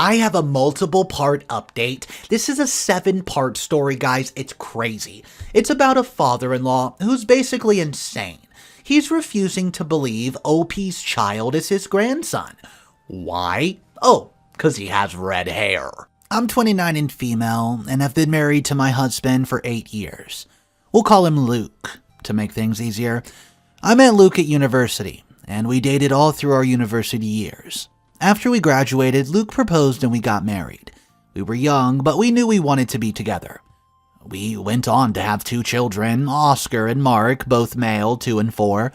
I have a multiple part update. This is a 7-part story, guys. It's crazy. It's about a father-in-law who's basically insane. He's refusing to believe OP's child is his grandson. Why? Oh, because he has red hair. I'm 29 and female, and have been married to my husband for 8 years. We'll call him Luke, to make things easier. I met Luke at university, and we dated all through our university years. After we graduated, Luke proposed and we got married. We were young, but we knew we wanted to be together. We went on to have 2 children, Oscar and Mark, both male, 2 and 4.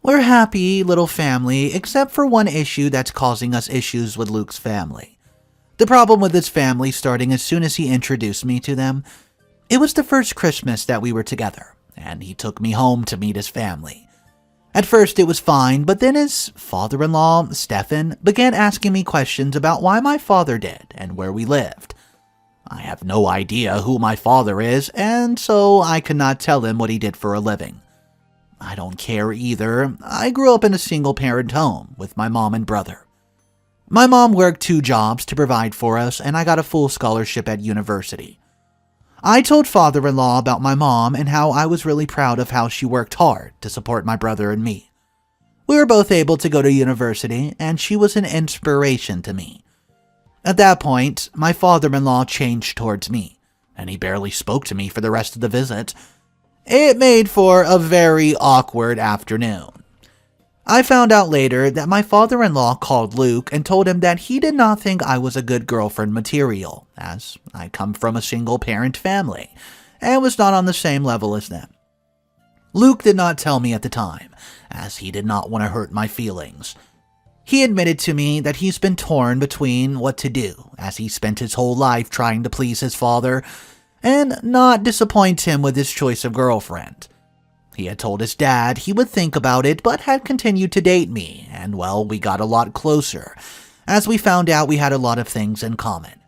We're a happy little family, except for one issue that's causing us issues with Luke's family. The problem with his family starting as soon as he introduced me to them. It was the first Christmas that we were together, and he took me home to meet his family. At first it was fine, but then his father-in-law, Stefan, began asking me questions about why my father did and where we lived. I have no idea who my father is, and so I could not tell him what he did for a living. I don't care either. I grew up in a single-parent home with my mom and brother. My mom worked 2 jobs to provide for us, and I got a full scholarship at university. I told father-in-law about my mom and how I was really proud of how she worked hard to support my brother and me. We were both able to go to university, and she was an inspiration to me. At that point, my father-in-law changed towards me, and he barely spoke to me for the rest of the visit. It made for a very awkward afternoon. I found out later that my father-in-law called Luke and told him that he did not think I was a good girlfriend material, as I come from a single-parent family, and was not on the same level as them. Luke did not tell me at the time, as he did not want to hurt my feelings. He admitted to me that he's been torn between what to do, as he spent his whole life trying to please his father, and not disappoint him with his choice of girlfriend. He had told his dad he would think about it, but had continued to date me, and well, we got a lot closer, as we found out we had a lot of things in common.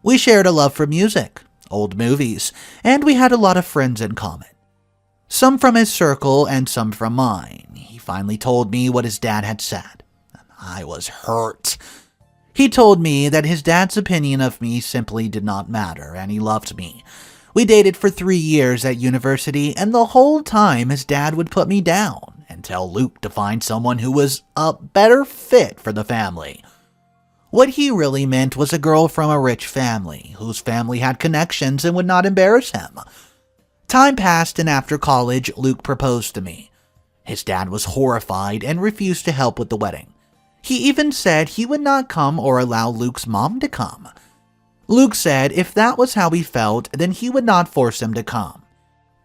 We shared a love for music, old movies, and we had a lot of friends in common. Some from his circle and some from mine. He finally told me what his dad had said. I was hurt. He told me that his dad's opinion of me simply did not matter, and he loved me. We dated for 3 years at university, and the whole time his dad would put me down and tell Luke to find someone who was a better fit for the family. What he really meant was a girl from a rich family, whose family had connections and would not embarrass him. Time passed, and after college, Luke proposed to me. His dad was horrified and refused to help with the wedding. He even said he would not come or allow Luke's mom to come. Luke said if that was how he felt, then he would not force him to come.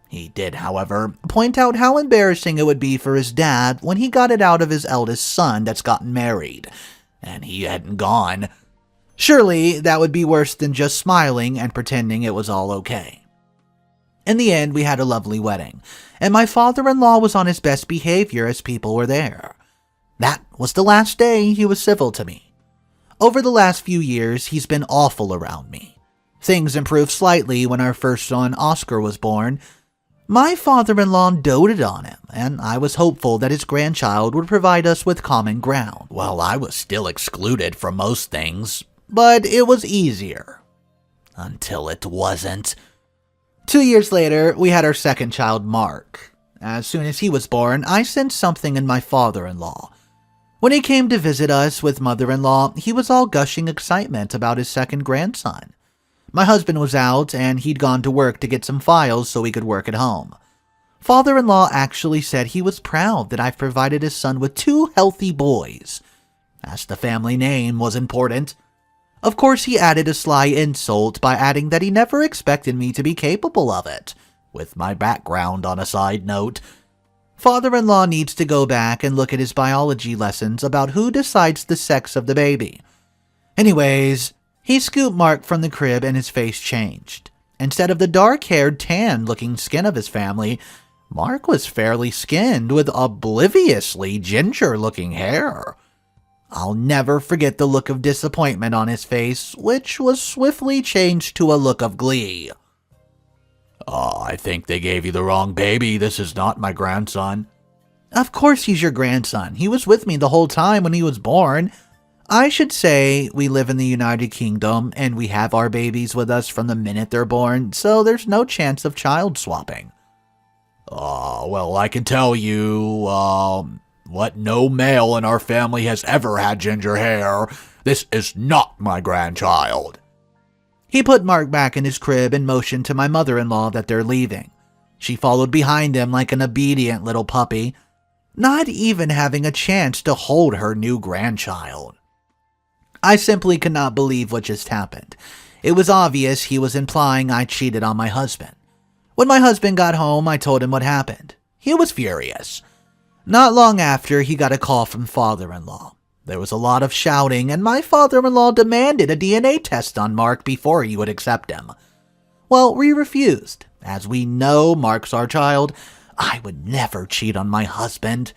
He did, however, point out how embarrassing it would be for his dad when he got it out of his eldest son that's gotten married, and he hadn't gone. Surely that would be worse than just smiling and pretending it was all okay. In the end, we had a lovely wedding, and my father-in-law was on his best behavior as people were there. That was the last day he was civil to me. Over the last few years, he's been awful around me. Things improved slightly when our first son, Oscar, was born. My father-in-law doted on him, and I was hopeful that his grandchild would provide us with common ground. Well, I was still excluded from most things, but it was easier. Until it wasn't. 2 years later, we had our second child, Mark. As soon as he was born, I sensed something in my father-in-law. When he came to visit us with mother-in-law, he was all gushing excitement about his second grandson. My husband was out, and he'd gone to work to get some files so we could work at home. Father-in-law actually said he was proud that I've provided his son with 2 healthy boys, as the family name was important. Of course, he added a sly insult by adding that he never expected me to be capable of it, with my background on a side note. Father-in-law needs to go back and look at his biology lessons about who decides the sex of the baby. Anyways, he scooped Mark from the crib and his face changed. Instead of the dark-haired, tan-looking skin of his family, Mark was fairly skinned with obliviously ginger-looking hair. I'll never forget the look of disappointment on his face, which was swiftly changed to a look of glee. I think they gave you the wrong baby. This is not my grandson. Of course he's your grandson. He was with me the whole time when he was born. I should say we live in the United Kingdom and we have our babies with us from the minute they're born, so there's no chance of child swapping. Well, I can tell you, what no male in our family has ever had ginger hair. This is not my grandchild. He put Mark back in his crib and motioned to my mother-in-law that they're leaving. She followed behind him like an obedient little puppy, not even having a chance to hold her new grandchild. I simply could not believe what just happened. It was obvious he was implying I cheated on my husband. When my husband got home, I told him what happened. He was furious. Not long after, he got a call from father-in-law. There was a lot of shouting, and my father-in-law demanded a DNA test on Mark before he would accept him. Well, we refused. As we know Mark's our child, I would never cheat on my husband.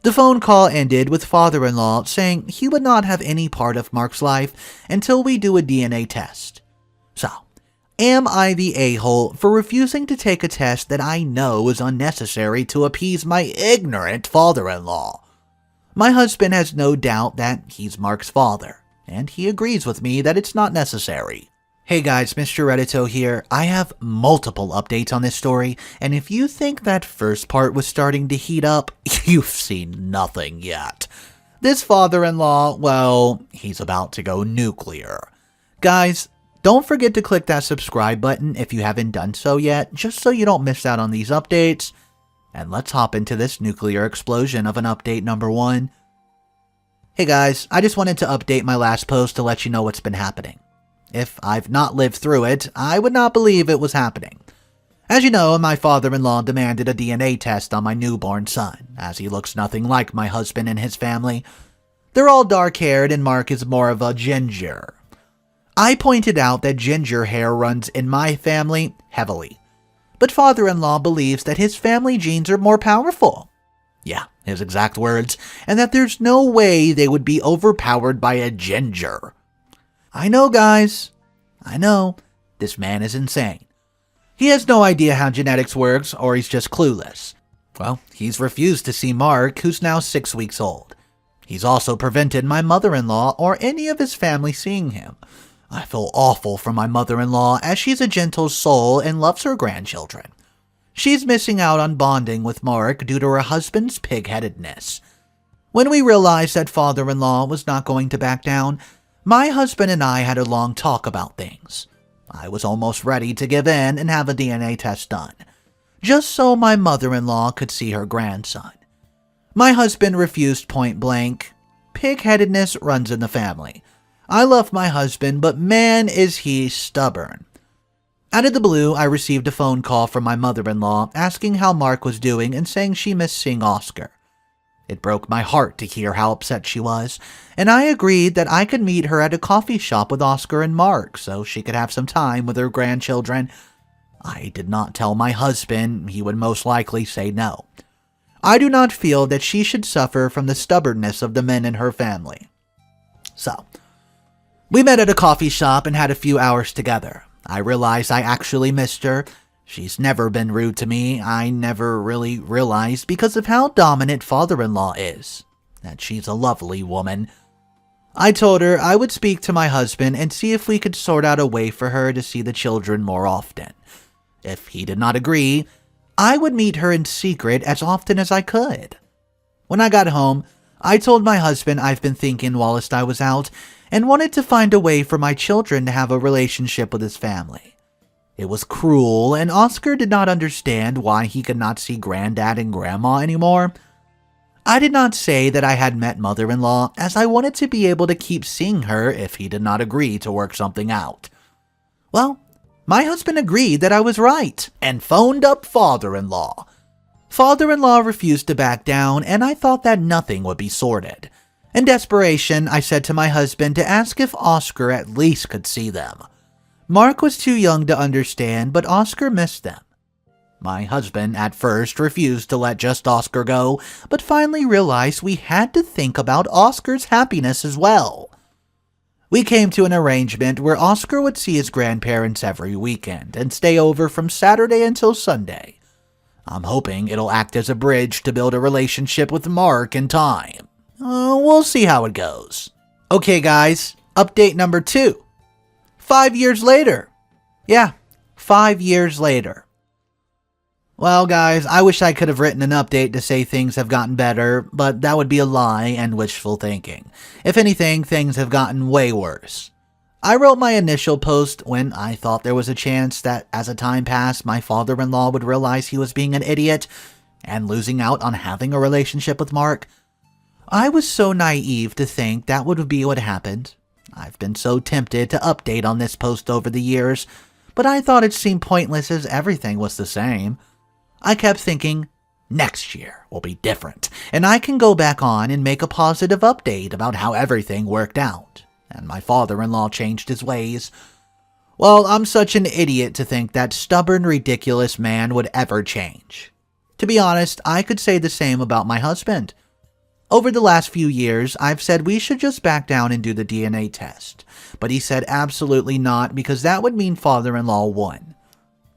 The phone call ended with father-in-law saying he would not have any part of Mark's life until we do a DNA test. So, am I the a-hole for refusing to take a test that I know is unnecessary to appease my ignorant father-in-law? My husband has no doubt that he's Mark's father, and he agrees with me that it's not necessary. Hey guys, Mr. Reddito here. I have multiple updates on this story, and if you think that first part was starting to heat up, you've seen nothing yet. This father-in-law, well, he's about to go nuclear. Guys, don't forget to click that subscribe button if you haven't done so yet, just so you don't miss out on these updates. And let's hop into this nuclear explosion of an update number 1. Hey guys, I just wanted to update my last post to let you know what's been happening. If I've not lived through it, I would not believe it was happening. As you know, my father-in-law demanded a DNA test on my newborn son, as he looks nothing like my husband and his family. They're all dark-haired and Mark is more of a ginger. I pointed out that ginger hair runs in my family heavily, but father-in-law believes that his family genes are more powerful. Yeah, his exact words, and that there's no way they would be overpowered by a ginger. I know, guys. I know. This man is insane. He has no idea how genetics works, or he's just clueless. Well, he's refused to see Mark, who's now 6 weeks old. He's also prevented my mother-in-law or any of his family seeing him. I feel awful for my mother-in-law, as she's a gentle soul and loves her grandchildren. She's missing out on bonding with Mark due to her husband's pig-headedness. When we realized that father-in-law was not going to back down, my husband and I had a long talk about things. I was almost ready to give in and have a DNA test done, just so my mother-in-law could see her grandson. My husband refused point blank. Pig-headedness runs in the family. I love my husband, but man is he stubborn. Out of the blue, I received a phone call from my mother-in-law asking how Mark was doing and saying she missed seeing Oscar. It broke my heart to hear how upset she was, and I agreed that I could meet her at a coffee shop with Oscar and Mark so she could have some time with her grandchildren. I did not tell my husband. He would most likely say no. I do not feel that she should suffer from the stubbornness of the men in her family. So, we met at a coffee shop and had a few hours together. I realized I actually missed her. She's never been rude to me. I never really realized because of how dominant father-in-law is, that she's a lovely woman. I told her I would speak to my husband and see if we could sort out a way for her to see the children more often. If he did not agree, I would meet her in secret as often as I could. When I got home, I told my husband I've been thinking whilst I was out and wanted to find a way for my children to have a relationship with his family. It was cruel, and Oscar did not understand why he could not see Granddad and Grandma anymore. I did not say that I had met mother-in-law, as I wanted to be able to keep seeing her if he did not agree to work something out. Well, my husband agreed that I was right, and phoned up father-in-law. Father-in-law refused to back down, and I thought that nothing would be sorted. In desperation, I said to my husband to ask if Oscar at least could see them. Mark was too young to understand, but Oscar missed them. My husband at first refused to let just Oscar go, but finally realized we had to think about Oscar's happiness as well. We came to an arrangement where Oscar would see his grandparents every weekend and stay over from Saturday until Sunday. I'm hoping it'll act as a bridge to build a relationship with Mark in time. We'll see how it goes. Okay guys, update number 2. 5 years later. Yeah, 5 years later. Well guys, I wish I could have written an update to say things have gotten better, but that would be a lie and wishful thinking. If anything, things have gotten way worse. I wrote my initial post when I thought there was a chance that as time passed, my father-in-law would realize he was being an idiot and losing out on having a relationship with Mark. I was so naive to think that would be what happened. I've been so tempted to update on this post over the years, but I thought it seemed pointless as everything was the same. I kept thinking, next year will be different, and I can go back on and make a positive update about how everything worked out, and my father-in-law changed his ways. Well, I'm such an idiot to think that stubborn, ridiculous man would ever change. To be honest, I could say the same about my husband. Over the last few years, I've said we should just back down and do the DNA test, but he said absolutely not because that would mean father-in-law won.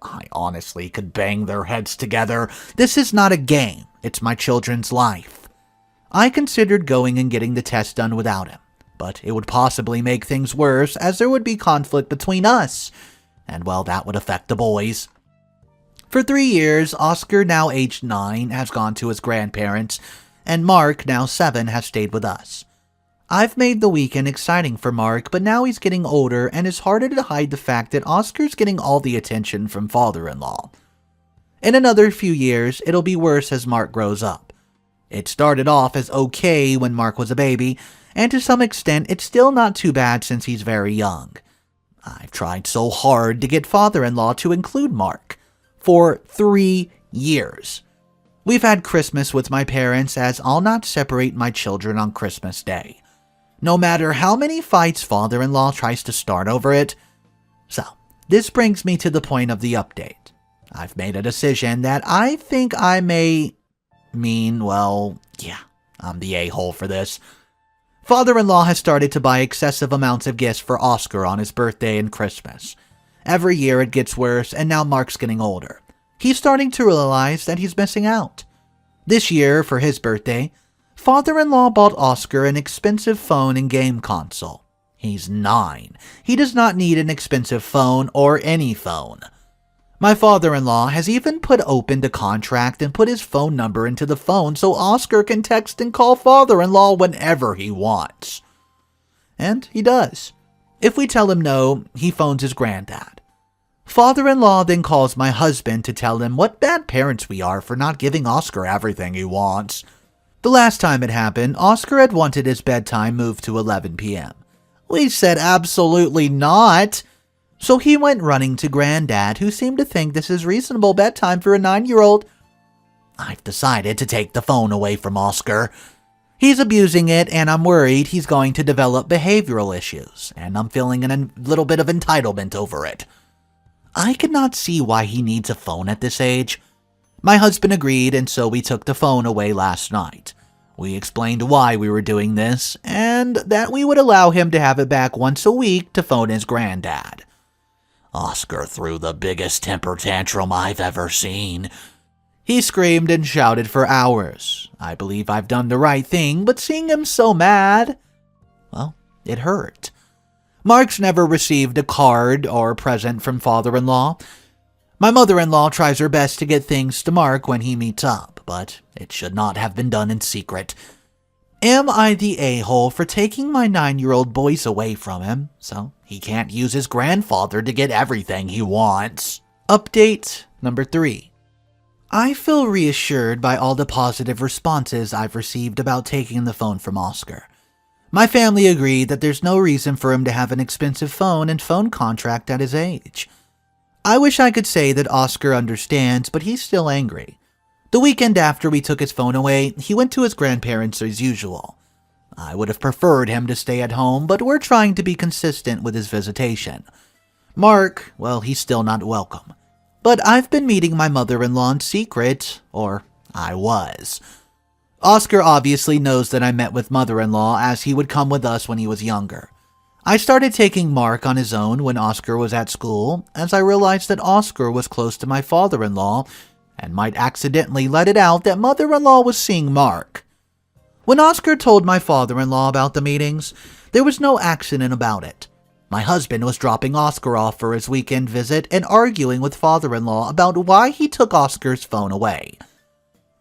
I honestly could bang their heads together. This is not a game, it's my children's life. I considered going and getting the test done without him, but it would possibly make things worse as there would be conflict between us, and well, that would affect the boys. For 3 years, Oscar, now aged 9, has gone to his grandparents, and Mark, now 7, has stayed with us. I've made the weekend exciting for Mark, but now he's getting older and it's harder to hide the fact that Oscar's getting all the attention from father-in-law. In another few years, it'll be worse as Mark grows up. It started off as okay when Mark was a baby, and to some extent it's still not too bad since he's very young. I've tried so hard to get father-in-law to include Mark. For 3 years. We've had Christmas with my parents as I'll not separate my children on Christmas Day. No matter how many fights father-in-law tries to start over it. So, this brings me to the point of the update. I've made a decision that I think I may mean, well, yeah, I'm the a-hole for this. Father-in-law has started to buy excessive amounts of gifts for Oscar on his birthday and Christmas. Every year it gets worse, and now Mark's getting older. He's starting to realize that he's missing out. This year, for his birthday, father-in-law bought Oscar an expensive phone and game console. He's 9. He does not need an expensive phone or any phone. My father-in-law has even put open the contract and put his phone number into the phone so Oscar can text and call father-in-law whenever he wants. And he does. If we tell him no, he phones his granddad. Father-in-law then calls my husband to tell him what bad parents we are for not giving Oscar everything he wants. The last time it happened, Oscar had wanted his bedtime moved to 11 p.m. We said absolutely not. So he went running to Granddad, who seemed to think this is reasonable bedtime for a 9-year-old. I've decided to take the phone away from Oscar. He's abusing it, and I'm worried he's going to develop behavioral issues, and I'm feeling a little bit of entitlement over it. I could not see why he needs a phone at this age. My husband agreed, and so we took the phone away last night. We explained why we were doing this, and that we would allow him to have it back once a week to phone his granddad. Oscar threw the biggest temper tantrum I've ever seen. He screamed and shouted for hours. I believe I've done the right thing, but seeing him so mad, well, it hurt. Mark's never received a card or present from father-in-law. My mother-in-law tries her best to get things to Mark when he meets up, but it should not have been done in secret. Am I the a-hole for taking my 9-year-old boys away from him, so he can't use his grandfather to get everything he wants? Update number 3. I feel reassured by all the positive responses I've received about taking the phone from Oscar. My family agreed that there's no reason for him to have an expensive phone and phone contract at his age. I wish I could say that Oscar understands, but he's still angry. The weekend after we took his phone away, he went to his grandparents as usual. I would have preferred him to stay at home, but we're trying to be consistent with his visitation. Mark, well, he's still not welcome. But I've been meeting my mother-in-law in secret, or I was. Oscar obviously knows that I met with mother-in-law as he would come with us when he was younger. I started taking Mark on his own when Oscar was at school, as I realized that Oscar was close to my father-in-law and might accidentally let it out that mother-in-law was seeing Mark. When Oscar told my father-in-law about the meetings, There was no accident about it. My husband was dropping Oscar off for his weekend visit and arguing with father-in-law about why he took Oscar's phone away.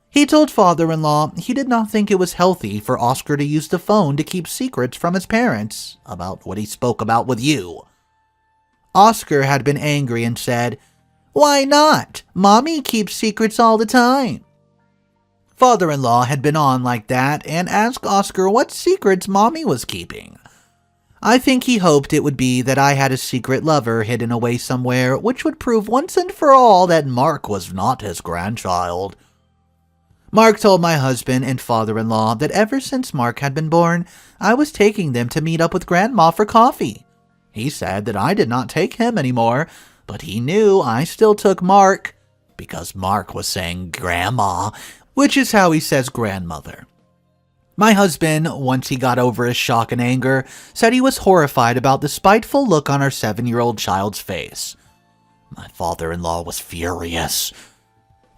He told father-in-law he did not think it was healthy for Oscar to use the phone to keep secrets from his parents about what he spoke about with you. Oscar had been angry and said, "Why not? Mommy keeps secrets all the time." Father-in-law had been on like that and asked Oscar what secrets Mommy was keeping. I think he hoped it would be that I had a secret lover hidden away somewhere, which would prove once and for all that Mark was not his grandchild. Mark told my husband and father-in-law that ever since Mark had been born, I was taking them to meet up with Grandma for coffee. He said that I did not take him anymore, but he knew I still took Mark, because Mark was saying Grandma, which is how he says grandmother. My husband, once he got over his shock and anger, said he was horrified about the spiteful look on our 7-year-old child's face. My father-in-law was furious.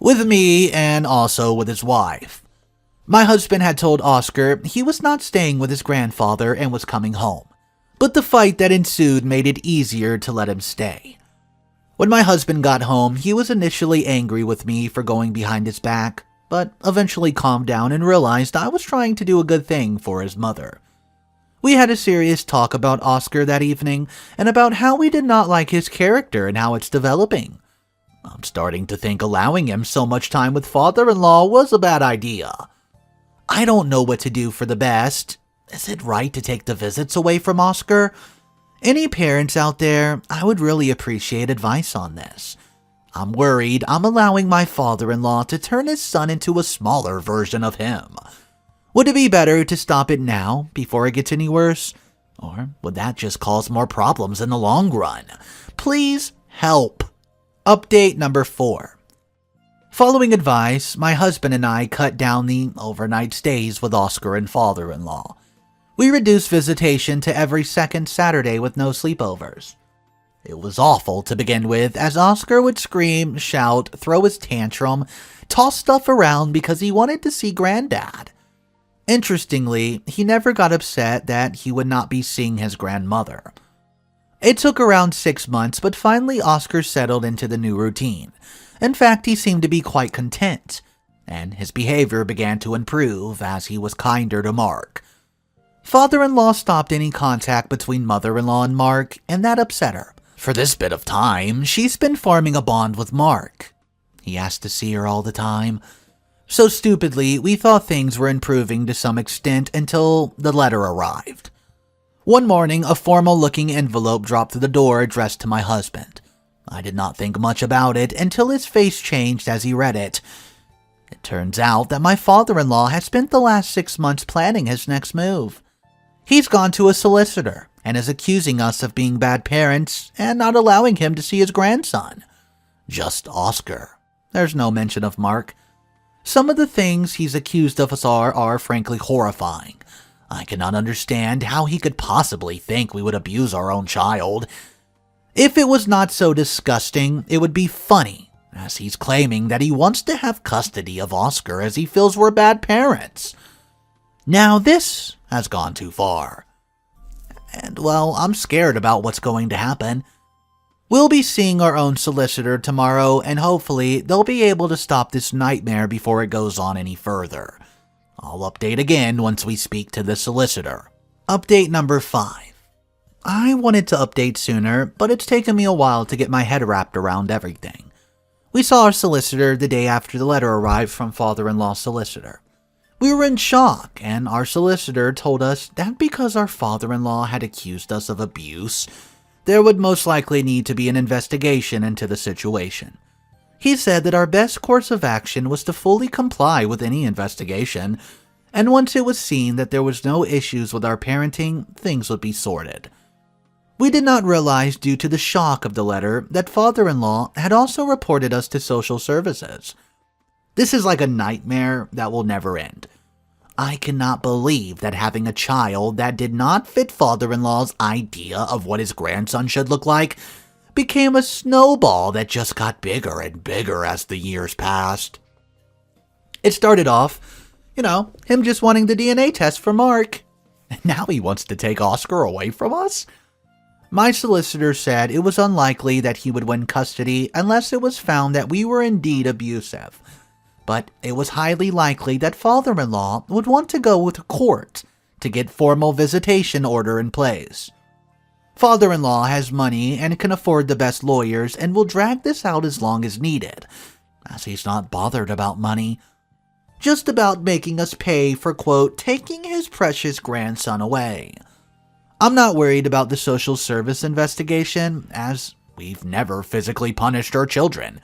With me and also with his wife. My husband had told Oscar he was not staying with his grandfather and was coming home, but the fight that ensued made it easier to let him stay. When my husband got home, he was initially angry with me for going behind his back, but eventually calmed down and realized I was trying to do a good thing for his mother. We had a serious talk about Oscar that evening and about how we did not like his character and how it's developing. I'm starting to think allowing him so much time with father-in-law was a bad idea. I don't know what to do for the best. Is it right to take the visits away from Oscar? Any parents out there, I would really appreciate advice on this. I'm worried I'm allowing my father-in-law to turn his son into a smaller version of him. Would it be better to stop it now before it gets any worse? Or would that just cause more problems in the long run? Please help. Update number 4. Following advice, my husband and I cut down the overnight stays with Oscar and father-in-law. We reduced visitation to every second Saturday with no sleepovers. It was awful to begin with, as Oscar would scream, shout, throw his tantrum, toss stuff around because he wanted to see Granddad. Interestingly, he never got upset that he would not be seeing his grandmother. It took around 6 months, but finally Oscar settled into the new routine. In fact, he seemed to be quite content, and his behavior began to improve as he was kinder to Mark. Father-in-law stopped any contact between mother-in-law and Mark, and that upset her. For this bit of time, she's been forming a bond with Mark. He asked to see her all the time. So stupidly, we thought things were improving to some extent until the letter arrived. One morning, a formal-looking envelope dropped through the door addressed to my husband. I did not think much about it until his face changed as he read it. It turns out that my father-in-law had spent the last 6 months planning his next move. He's gone to a solicitor and is accusing us of being bad parents and not allowing him to see his grandson. Just Oscar. There's no mention of Mark. Some of the things he's accused of us are frankly horrifying. I cannot understand how he could possibly think we would abuse our own child. If it was not so disgusting, it would be funny, as he's claiming that he wants to have custody of Oscar as he feels we're bad parents. Now this has gone too far. And well, I'm scared about what's going to happen. We'll be seeing our own solicitor tomorrow, and hopefully they'll be able to stop this nightmare before it goes on any further. I'll update again once we speak to the solicitor. Update number 5. I wanted to update sooner, but it's taken me a while to get my head wrapped around everything. We saw our solicitor the day after the letter arrived from father-in-law's solicitor. We were in shock, and our solicitor told us that because our father-in-law had accused us of abuse, there would most likely need to be an investigation into the situation. He said that our best course of action was to fully comply with any investigation, and once it was seen that there was no issues with our parenting, things would be sorted. We did not realize, due to the shock of the letter, that father-in-law had also reported us to social services. This is like a nightmare that will never end. I cannot believe that having a child that did not fit father-in-law's idea of what his grandson should look like became a snowball that just got bigger and bigger as the years passed. It started off, him just wanting the DNA test for Mark. Now he wants to take Oscar away from us? My solicitor said it was unlikely that he would win custody unless it was found that we were indeed abusive. But it was highly likely that father-in-law would want to go to court to get formal visitation order in place. Father-in-law has money and can afford the best lawyers and will drag this out as long as needed, as he's not bothered about money. Just about making us pay for, quote, taking his precious grandson away. I'm not worried about the social service investigation, as we've never physically punished our children.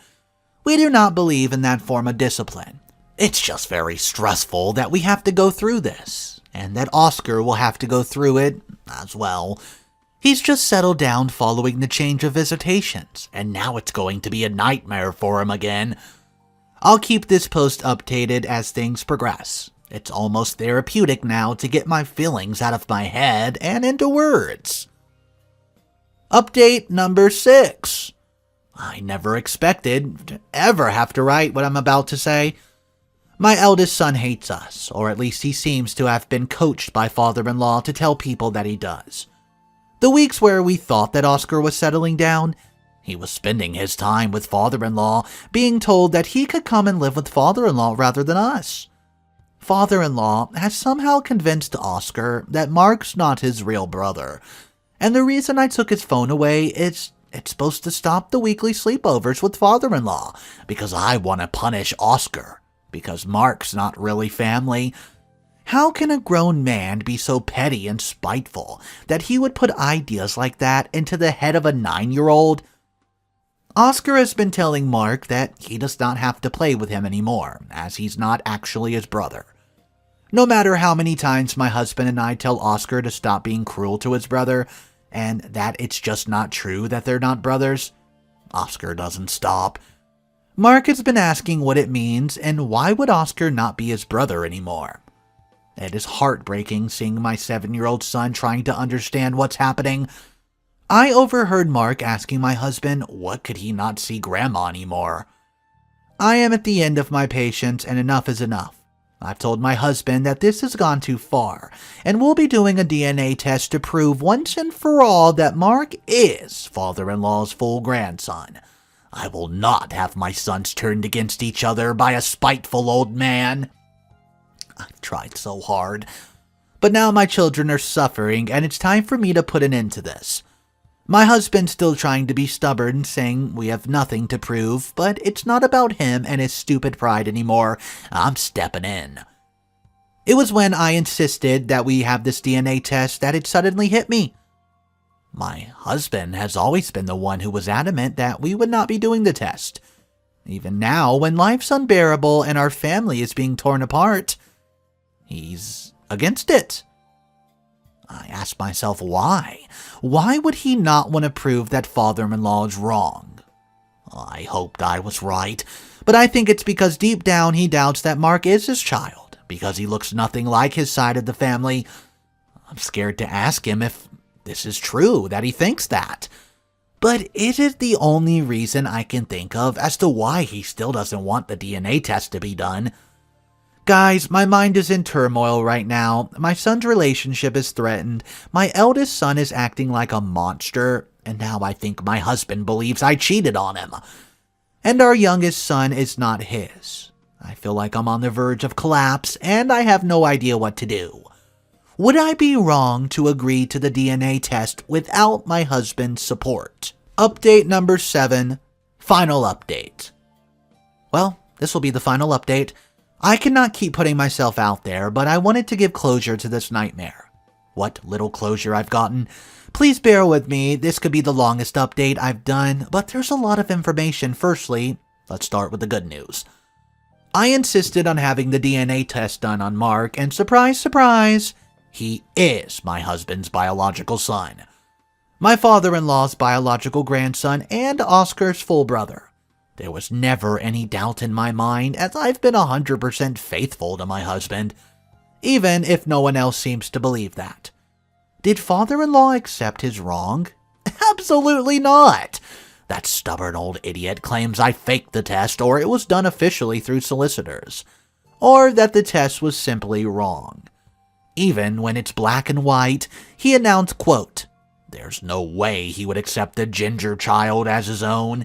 We do not believe in that form of discipline. It's just very stressful that we have to go through this, and that Oscar will have to go through it as well. He's just settled down following the change of visitations, and now it's going to be a nightmare for him again. I'll keep this post updated as things progress. It's almost therapeutic now to get my feelings out of my head and into words. Update number 6. I never expected to ever have to write what I'm about to say. My eldest son hates us, or at least he seems to have been coached by father-in-law to tell people that he does. The weeks where we thought that Oscar was settling down, he was spending his time with father-in-law, being told that he could come and live with father-in-law rather than us. Father-in-law has somehow convinced Oscar that Mark's not his real brother, and the reason I took his phone away is it's supposed to stop the weekly sleepovers with father-in-law, because I want to punish Oscar, because Mark's not really family. How can a grown man be so petty and spiteful that he would put ideas like that into the head of a 9-year-old? Oscar has been telling Mark that he does not have to play with him anymore, as he's not actually his brother. No matter how many times my husband and I tell Oscar to stop being cruel to his brother, and that it's just not true that they're not brothers, Oscar doesn't stop. Mark has been asking what it means and why would Oscar not be his brother anymore. It is heartbreaking seeing my 7-year-old son trying to understand what's happening. I overheard Mark asking my husband what could he not see Grandma anymore. I am at the end of my patience and enough is enough. I've told my husband that this has gone too far, and we'll be doing a DNA test to prove once and for all that Mark is father-in-law's full grandson. I will not have my sons turned against each other by a spiteful old man. I've tried so hard, but now my children are suffering and it's time for me to put an end to this. My husband's still trying to be stubborn, saying we have nothing to prove, but it's not about him and his stupid pride anymore. I'm stepping in. It was when I insisted that we have this DNA test that it suddenly hit me. My husband has always been the one who was adamant that we would not be doing the test. Even now, when life's unbearable and our family is being torn apart, he's against it. I asked myself why. Why would he not want to prove that father-in-law is wrong? I hoped I was right, but I think it's because deep down he doubts that Mark is his child, because he looks nothing like his side of the family. I'm scared to ask him if this is true, that he thinks that. But it is the only reason I can think of as to why he still doesn't want the DNA test to be done. Guys, my mind is in turmoil right now. My son's relationship is threatened. My eldest son is acting like a monster. And now I think my husband believes I cheated on him. And our youngest son is not his. I feel like I'm on the verge of collapse and I have no idea what to do. Would I be wrong to agree to the DNA test without my husband's support? Update number 7. Final update. Well, this will be the final update. I cannot keep putting myself out there, but I wanted to give closure to this nightmare. What little closure I've gotten. Please bear with me, this could be the longest update I've done, but there's a lot of information. Firstly, let's start with the good news. I insisted on having the DNA test done on Mark, and surprise, surprise, he is my husband's biological son. My father-in-law's biological grandson and Oscar's full brother. There was never any doubt in my mind, as I've been 100% faithful to my husband, even if no one else seems to believe that. Did father-in-law accept his wrong? Absolutely not! That stubborn old idiot claims I faked the test or it was done officially through solicitors, or that the test was simply wrong. Even when it's black and white, he announced, quote, "There's no way he would accept a ginger child as his own."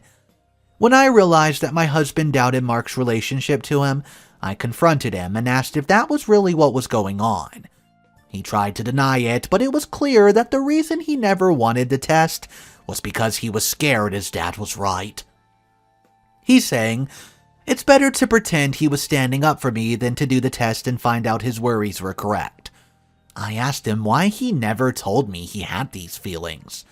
When I realized that my husband doubted Mark's relationship to him, I confronted him and asked if that was really what was going on. He tried to deny it, but it was clear that the reason he never wanted the test was because he was scared his dad was right. He's saying, "It's better to pretend he was standing up for me than to do the test and find out his worries were correct." I asked him why he never told me he had these feelings.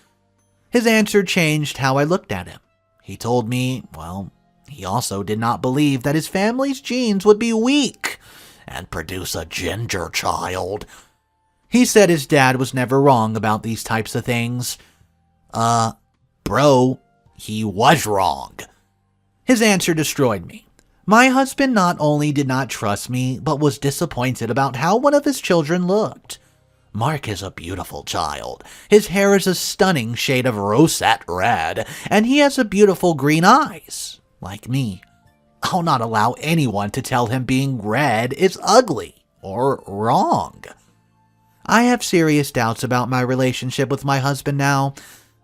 His answer changed how I looked at him. He told me, well, he also did not believe that his family's genes would be weak and produce a ginger child. He said his dad was never wrong about these types of things. Bro, he was wrong. His answer destroyed me. My husband not only did not trust me, but was disappointed about how one of his children looked. Mark is a beautiful child. His hair is a stunning shade of rosette red, and he has a beautiful green eyes, like me. I'll not allow anyone to tell him being red is ugly or wrong. I have serious doubts about my relationship with my husband now.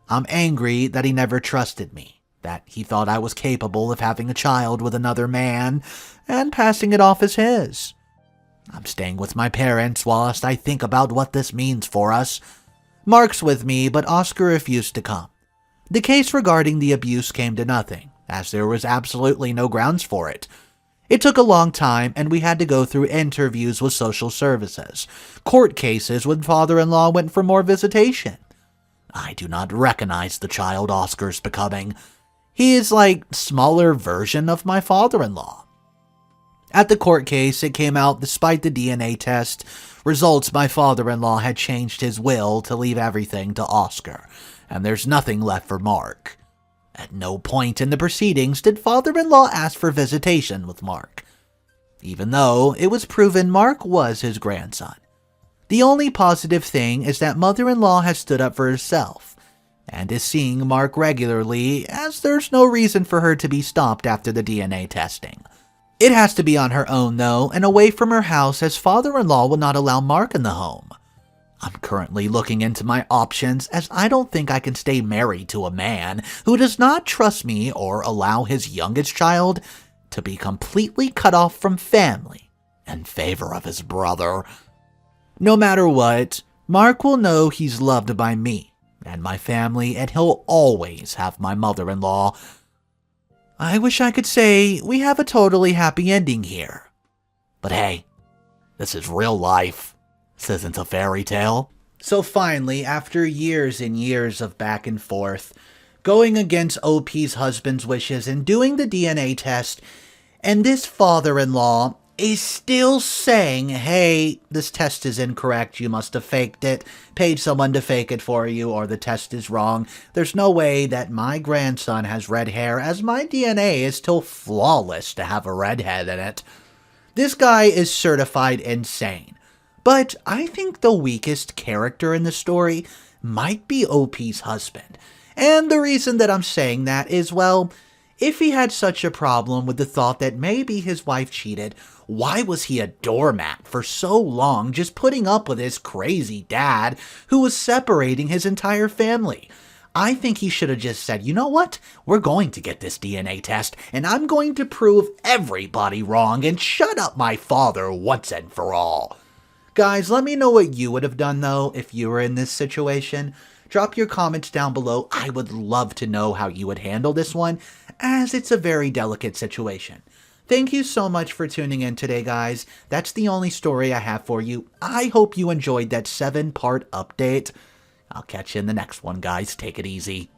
I'm angry that he never trusted me, that he thought I was capable of having a child with another man and passing it off as his. I'm staying with my parents whilst I think about what this means for us. Mark's with me, but Oscar refused to come. The case regarding the abuse came to nothing, as there was absolutely no grounds for it. It took a long time, and we had to go through interviews with social services, court cases when father-in-law went for more visitation. I do not recognize the child Oscar's becoming. He is like smaller version of my father-in-law. At the court case, it came out despite the DNA test results, my father-in-law had changed his will to leave everything to Oscar, and there's nothing left for Mark. At no point in the proceedings did father-in-law ask for visitation with Mark, even though it was proven Mark was his grandson. The only positive thing is that mother-in-law has stood up for herself and is seeing Mark regularly, as there's no reason for her to be stopped after the DNA testing. It has to be on her own, though, and away from her house, as father-in-law will not allow Mark in the home. I'm currently looking into my options, as I don't think I can stay married to a man who does not trust me or allow his youngest child to be completely cut off from family in favor of his brother. No matter what, Mark will know he's loved by me and my family, and he'll always have my mother-in-law. I wish I could say we have a totally happy ending here. But hey, this is real life. This isn't a fairy tale. So finally, after years and years of back and forth, going against OP's husband's wishes and doing the DNA test, and this father-in-law is still saying, hey, this test is incorrect, you must have faked it, paid someone to fake it for you, or the test is wrong. There's no way that my grandson has red hair, as my DNA is still flawless to have a redhead in it. This guy is certified insane. But I think the weakest character in the story might be OP's husband. And the reason that I'm saying that is, well, if he had such a problem with the thought that maybe his wife cheated, why was he a doormat for so long, just putting up with his crazy dad who was separating his entire family? I think he should have just said, you know what? We're going to get this DNA test, and I'm going to prove everybody wrong and shut up my father once and for all. Guys, let me know what you would have done, though, if you were in this situation. Drop your comments down below. I would love to know how you would handle this one, as it's a very delicate situation. Thank you so much for tuning in today, guys. That's the only story I have for you. I hope you enjoyed that 7-part update. I'll catch you in the next one, guys. Take it easy.